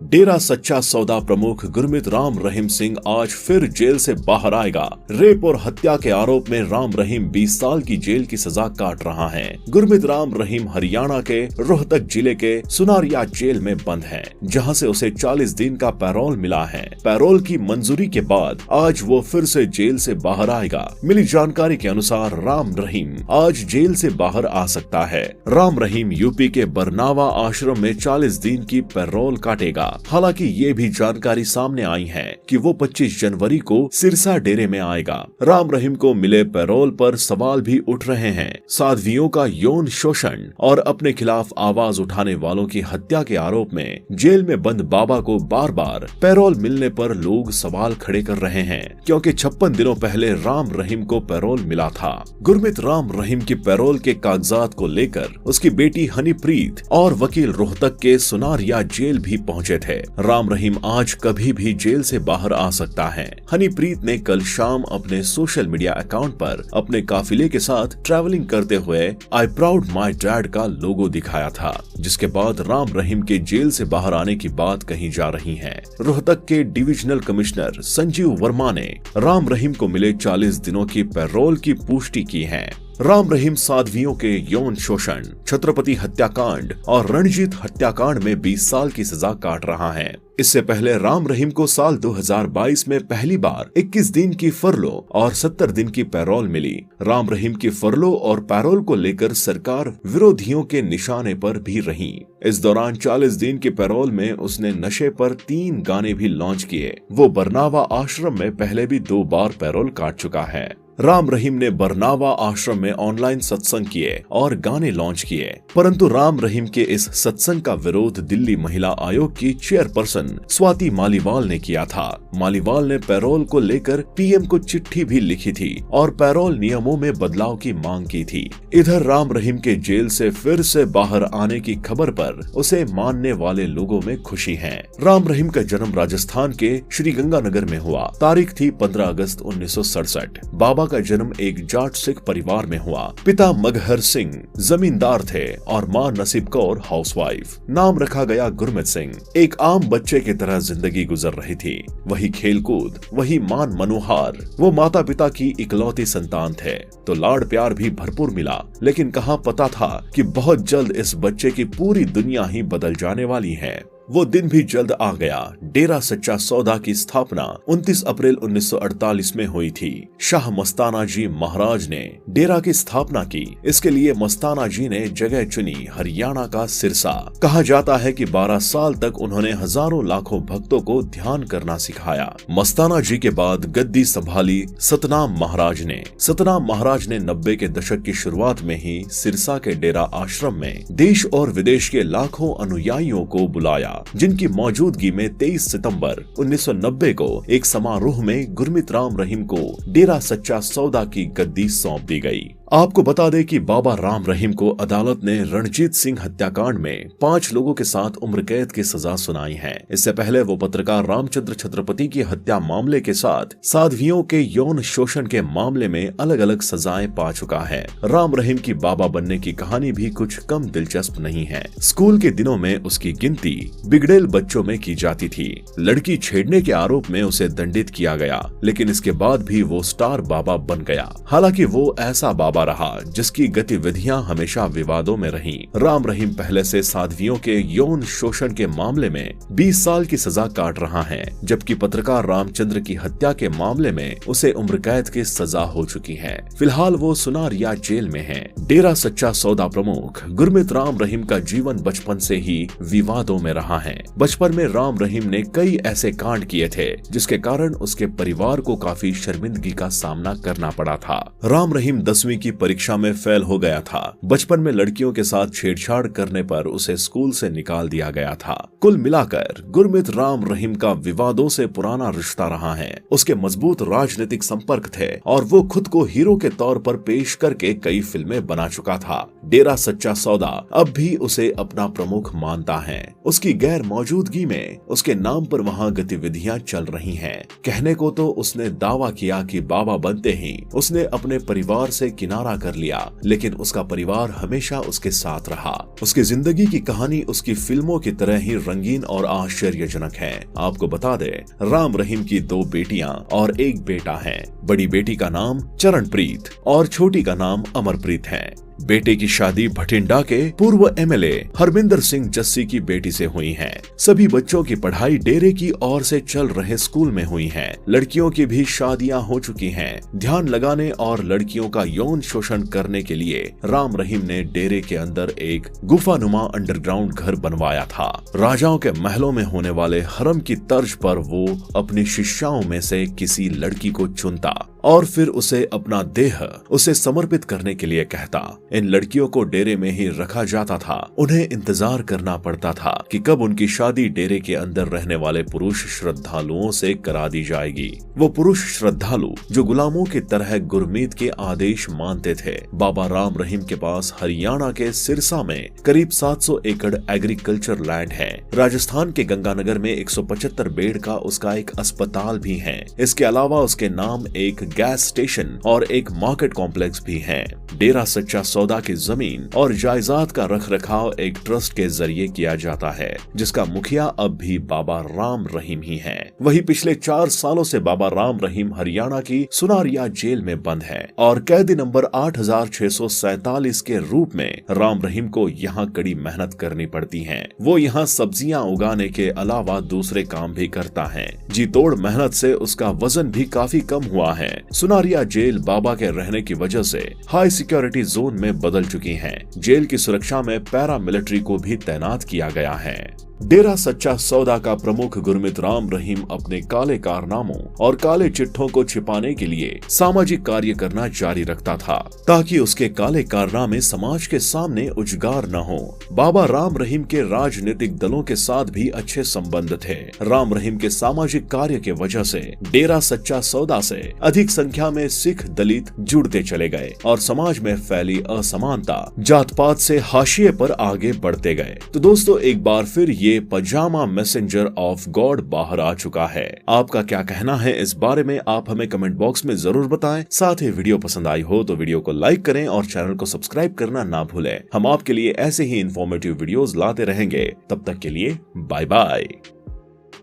डेरा सच्चा सौदा प्रमुख गुरमीत राम रहीम सिंह आज फिर जेल से बाहर आएगा। रेप और हत्या के आरोप में राम रहीम 20 साल की जेल की सजा काट रहा है। गुरमीत राम रहीम हरियाणा के रोहतक जिले के सुनारिया जेल में बंद है, जहां से उसे 40 दिन का पैरोल मिला है। पैरोल की मंजूरी के बाद आज वो फिर से जेल से बाहर आएगा। मिली जानकारी के अनुसार राम रहीम आज जेल से बाहर आ सकता है। राम रहीम यूपी के बरनावा आश्रम में 40 दिन की पैरोल काटेगा। हालांकि ये भी जानकारी सामने आई है कि वो 25 जनवरी को सिरसा डेरे में आएगा। राम रहीम को मिले पैरोल पर सवाल भी उठ रहे हैं। साध्वियों का यौन शोषण और अपने खिलाफ आवाज उठाने वालों की हत्या के आरोप में जेल में बंद बाबा को बार बार पैरोल मिलने पर लोग सवाल खड़े कर रहे हैं, क्योंकि 56 दिनों पहले राम रहीम को पैरोल मिला था। गुरमीत राम रहीम की पैरोल के कागजात को लेकर उसकी बेटी हनीप्रीत और वकील रोहतक के सुनारिया जेल भी पहुंचे थे। राम रहीम आज कभी भी जेल से बाहर आ सकता है। हनीप्रीत ने कल शाम अपने सोशल मीडिया अकाउंट पर अपने काफिले के साथ ट्रैवलिंग करते हुए आई प्राउड माई डैड का लोगो दिखाया था, जिसके बाद राम रहीम के जेल से बाहर आने की बात कही जा रही है। रोहतक के डिविजनल कमिश्नर संजीव वर्मा ने राम रहीम को मिले 40 दिनों की पैरोल की पुष्टि की है। राम रहीम साध्वियों के यौन शोषण, छत्रपति हत्याकांड और रणजीत हत्याकांड में 20 साल की सजा काट रहा है। इससे पहले राम रहीम को साल 2022 में पहली बार 21 दिन की फरलो और 70 दिन की पैरोल मिली। राम रहीम की फरलो और पैरोल को लेकर सरकार विरोधियों के निशाने पर भी रही। इस दौरान 40 दिन की पैरोल में उसने नशे पर 3 गाने भी लॉन्च किए। वो बरनावा आश्रम में पहले भी 2 बार पैरोल काट चुका है। राम रहीम ने बरनावा आश्रम में ऑनलाइन सत्संग किए और गाने लॉन्च किए, परंतु राम रहीम के इस सत्संग का विरोध दिल्ली महिला आयोग की चेयरपर्सन स्वाति मालीवाल ने किया था। मालीवाल ने पैरोल को लेकर पीएम को चिट्ठी भी लिखी थी और पैरोल नियमों में बदलाव की मांग की थी। इधर राम रहीम के जेल से फिर से बाहर आने की खबर पर उसे मानने वाले लोगों में खुशी है। राम रहीम का जन्म राजस्थान के श्रीगंगानगर में हुआ। तारीख थी 15 अगस्त 1967। बाबा का जन्म एक जाट सिख परिवार में हुआ। पिता मगहर सिंह जमींदार थे और मां नसीब कौर हाउसवाइफ। नाम रखा गया गुरमीत सिंह। एक आम बच्चे की तरह जिंदगी गुजर रही थी। वही खेलकूद, वही मान मनोहार। वो माता पिता की इकलौती संतान थे, तो लाड़ प्यार भी भरपूर मिला। लेकिन कहाँ पता था कि बहुत जल्द इस बच्चे की पूरी दुनिया ही बदल जाने वाली है। वो दिन भी जल्द आ गया। डेरा सच्चा सौदा की स्थापना 29 अप्रैल 1948 में हुई थी। शाह मस्ताना जी महाराज ने डेरा की स्थापना की। इसके लिए मस्ताना जी ने जगह चुनी हरियाणा का सिरसा। कहा जाता है कि 12 साल तक उन्होंने हजारों लाखों भक्तों को ध्यान करना सिखाया। मस्ताना जी के बाद गद्दी संभाली सतनाम महाराज ने। सतनाम महाराज ने 90 के दशक की शुरुआत में ही सिरसा के डेरा आश्रम में देश और विदेश के लाखों अनुयायियों को बुलाया, जिनकी मौजूदगी में 23 सितंबर 1990 को एक समारोह में गुरमीत राम रहीम को डेरा सच्चा सौदा की गद्दी सौंप दी गई। आपको बता दें कि बाबा राम रहीम को अदालत ने रणजीत सिंह हत्याकांड में 5 लोगों के साथ उम्र कैद की सजा सुनाई है। इससे पहले वो पत्रकार रामचंद्र छत्रपति की हत्या मामले के साथ साध्वियों के यौन शोषण के मामले में अलग अलग सजाएं पा चुका है। राम रहीम की बाबा बनने की कहानी भी कुछ कम दिलचस्प नहीं है। स्कूल के दिनों में उसकी गिनती बिगड़ेल बच्चों में की जाती थी। लड़की छेड़ने के आरोप में उसे दंडित किया गया, लेकिन इसके बाद भी वो स्टार बाबा बन गया। हालांकि वो ऐसा बाबा रहा जिसकी गतिविधियां हमेशा विवादों में रहीं। राम रहीम पहले से साध्वियों के यौन शोषण के मामले में 20 साल की सजा काट रहा है, जबकि पत्रकार रामचंद्र की हत्या के मामले में उसे उम्र कैद की सजा हो चुकी है। फिलहाल वो सुनारिया जेल में है। डेरा सच्चा सौदा प्रमुख गुरमीत राम रहीम का जीवन बचपन से ही विवादों में रहा है। बचपन में राम रहीम ने कई ऐसे कांड किए थे जिसके कारण उसके परिवार को काफी शर्मिंदगी का सामना करना पड़ा था। राम रहीम 10वीं की परीक्षा में फेल हो गया था। बचपन में लड़कियों के साथ छेड़छाड़ करने पर उसे स्कूल से निकाल दिया गया था। कुल मिलाकर गुरमीत राम रहीम का विवादों से पुराना रिश्ता रहा है। उसके मजबूत राजनीतिक संपर्क थे और वो खुद को हीरो के तौर पर पेश करके कई फिल्में बना चुका था। डेरा सच्चा सौदा अब भी उसे अपना प्रमुख मानता है। उसकी गैर मौजूदगी में उसके नाम पर वहाँ गतिविधियां चल रही हैं। कहने को तो उसने दावा किया कि बाबा बनते ही उसने अपने परिवार से किनारे किनारा कर लिया, लेकिन उसका परिवार हमेशा उसके साथ रहा। उसकी जिंदगी की कहानी उसकी फिल्मों की तरह ही रंगीन और आश्चर्यजनक है। आपको बता दें, राम रहीम की 2 बेटियां और 1 बेटा है। बड़ी बेटी का नाम चरणप्रीत और छोटी का नाम अमरप्रीत है। बेटे की शादी भटिंडा के पूर्व एमएलए हरमिंदर सिंह जस्सी की बेटी से हुई है। सभी बच्चों की पढ़ाई डेरे की ओर से चल रहे स्कूल में हुई है। लड़कियों की भी शादियां हो चुकी हैं। ध्यान लगाने और लड़कियों का यौन शोषण करने के लिए राम रहीम ने डेरे के अंदर एक गुफानुमा अंडरग्राउंड घर बनवाया था। राजाओं के महलों में होने वाले हरम की तर्ज पर वो अपनी शिष्याओं में से किसी लड़की को चुनता और फिर उसे अपना देह उसे समर्पित करने के लिए कहता। इन लड़कियों को डेरे में ही रखा जाता था। उन्हें इंतजार करना पड़ता था कि कब उनकी शादी डेरे के अंदर रहने वाले पुरुष श्रद्धालुओं से करा दी जाएगी। वो पुरुष श्रद्धालु जो गुलामों की तरह गुरमीत के आदेश मानते थे। बाबा राम रहीम के पास हरियाणा के सिरसा में करीब 700 एकड़ एग्रीकल्चर लैंड है। राजस्थान के गंगानगर में 175 बेड का उसका एक अस्पताल भी है। इसके अलावा उसके नाम एक गैस स्टेशन और एक मार्केट कॉम्प्लेक्स भी है। डेरा सच्चा सौदा की जमीन और जायदाद का रखरखाव एक ट्रस्ट के जरिए किया जाता है, जिसका मुखिया अब भी बाबा राम रहीम ही है। वही पिछले 4 सालों से बाबा राम रहीम हरियाणा की सुनारिया जेल में बंद है और कैदी नंबर 8647 के रूप में राम रहीम को यहाँ कड़ी मेहनत करनी पड़ती है। वो यहाँ सब्जियाँ उगाने के अलावा दूसरे काम भी करता है। जी तोड़ मेहनत से उसका वजन भी काफी कम हुआ है। सुनारिया जेल बाबा के रहने की वजह से हाई सिक्योरिटी जोन में बदल चुकी है। जेल की सुरक्षा में पैरा मिलिट्री को भी तैनात किया गया है। डेरा सच्चा सौदा का प्रमुख गुरमीत राम रहीम अपने काले कारनामों और काले चिट्ठों को छिपाने के लिए सामाजिक कार्य करना जारी रखता था, ताकि उसके काले कारनामे समाज के सामने उजागर न हो। बाबा राम रहीम के राजनीतिक दलों के साथ भी अच्छे संबंध थे। राम रहीम के सामाजिक कार्य के वजह से डेरा सच्चा सौदा से अधिक संख्या में सिख दलित जुड़ते चले गए और समाज में फैली असमानता जात पात से हाशिए पर आगे बढ़ते गए। तो दोस्तों, एक बार फिर ये पजामा मैसेंजर ऑफ गॉड बाहर आ चुका है। आपका क्या कहना है इस बारे में, आप हमें कमेंट बॉक्स में जरूर बताएं। साथ ही वीडियो पसंद आई हो तो वीडियो को लाइक करें और चैनल को सब्सक्राइब करना ना भूलें। हम आपके लिए ऐसे ही इंफॉर्मेटिव वीडियोस लाते रहेंगे। तब तक के लिए बाय बाय।